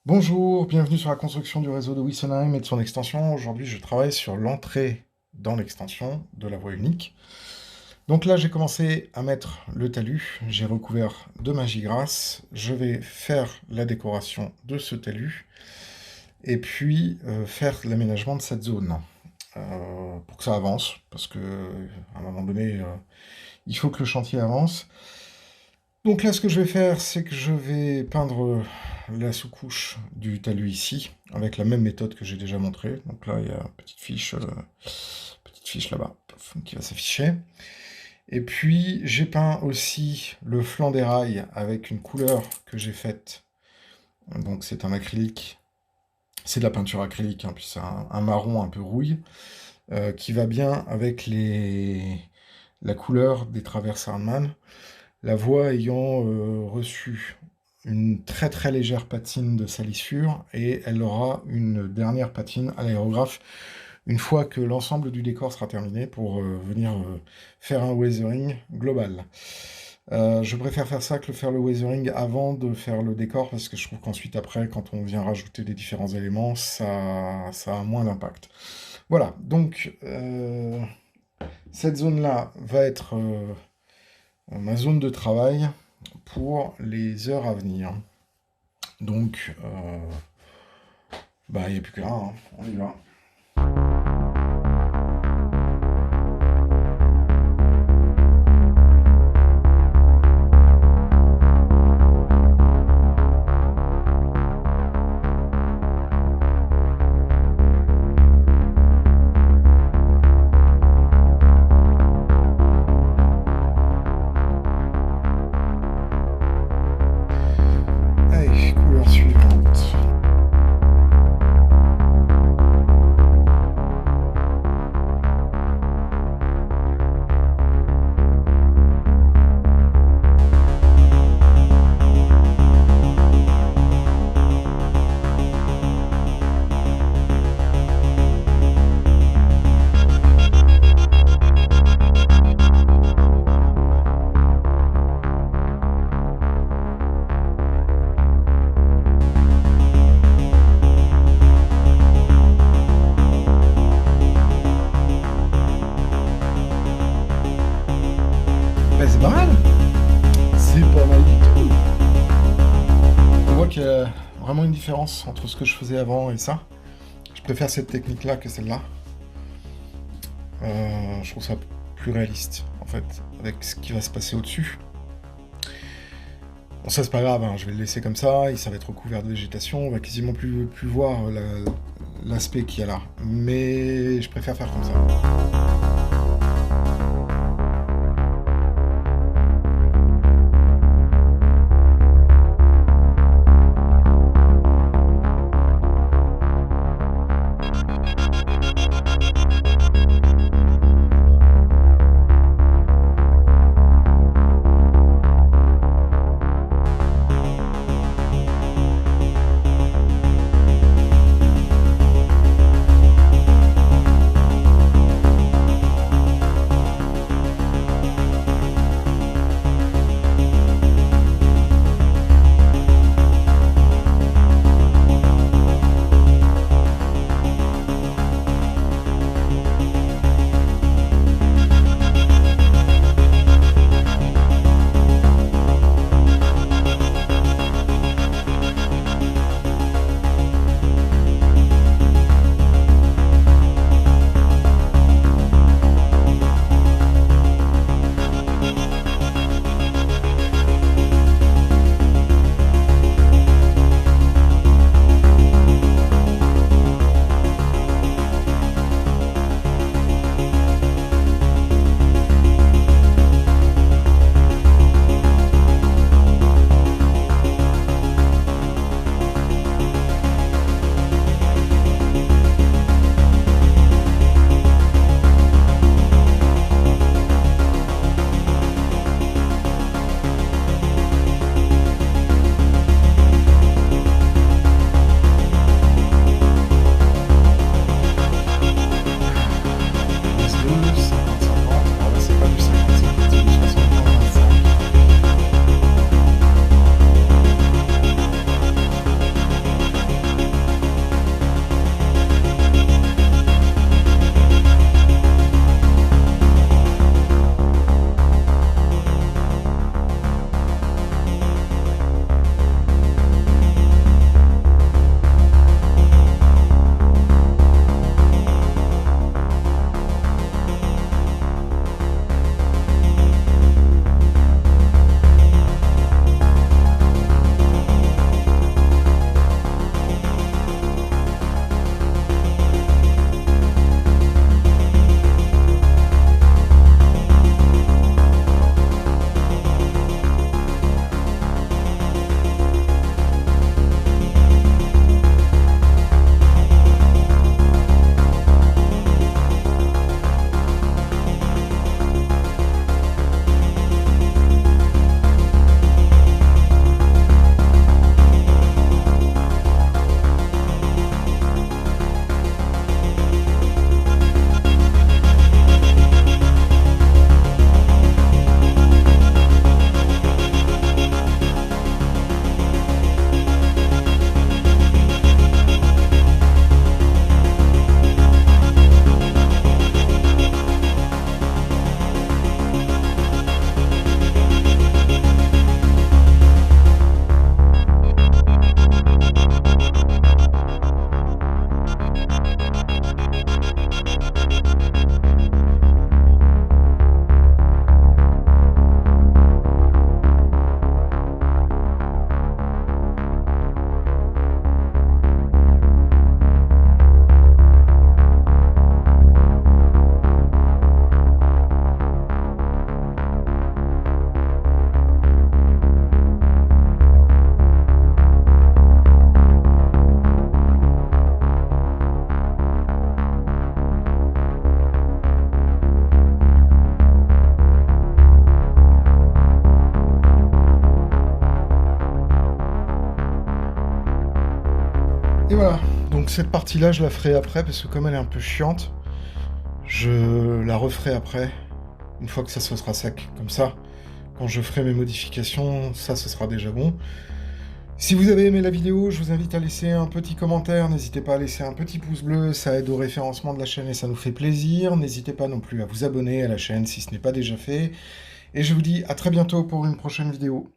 Bonjour, bienvenue sur la construction du réseau de Wissenheim et de son extension. Aujourd'hui, je travaille sur l'entrée dans l'extension de la voie unique. Donc là, j'ai commencé à mettre le talus, j'ai recouvert de magie grasse, je vais faire la décoration de ce talus et puis faire l'aménagement de cette zone pour que ça avance, parce que à un moment donné, il faut que le chantier avance. Donc là, ce que je vais faire, c'est que je vais peindre la sous-couche du talus ici, avec la même méthode que j'ai déjà montrée. Donc là, il y a une petite fiche là-bas, qui va s'afficher. Et puis, j'ai peint aussi le flanc des rails avec une couleur que j'ai faite. Donc c'est un acrylique, c'est de la peinture acrylique, hein, puis c'est un marron un peu rouille, qui va bien avec la couleur des traverses Hardman. La voie ayant reçu une très très légère patine de salissure et elle aura une dernière patine à l'aérographe une fois que l'ensemble du décor sera terminé pour venir faire un weathering global. Je préfère faire ça que faire le weathering avant de faire le décor parce que je trouve qu'ensuite après quand on vient rajouter des différents éléments ça a moins d'impact. Voilà, donc cette zone là va être ma zone de travail pour les heures à venir. Donc, il n'y a plus qu'à, hein. On y va. Allez, couleur suivante. C'est pas mal. C'est pas mal du tout. On voit qu'il y a vraiment une différence entre ce que je faisais avant et ça. Je préfère cette technique-là que celle-là. Je trouve ça plus réaliste, en fait, avec ce qui va se passer au-dessus. Bon, ça, c'est pas grave, hein, je vais le laisser comme ça, et ça va être recouvert de végétation, on va quasiment plus voir l'aspect qu'il y a là. Mais je préfère faire comme ça. Et voilà, donc cette partie-là, je la ferai après, parce que comme elle est un peu chiante, je la referai après, une fois que ça se sera sec. Comme ça, quand je ferai mes modifications, ça, ce sera déjà bon. Si vous avez aimé la vidéo, je vous invite à laisser un petit commentaire, n'hésitez pas à laisser un petit pouce bleu, ça aide au référencement de la chaîne et ça nous fait plaisir. N'hésitez pas non plus à vous abonner à la chaîne si ce n'est pas déjà fait. Et je vous dis à très bientôt pour une prochaine vidéo.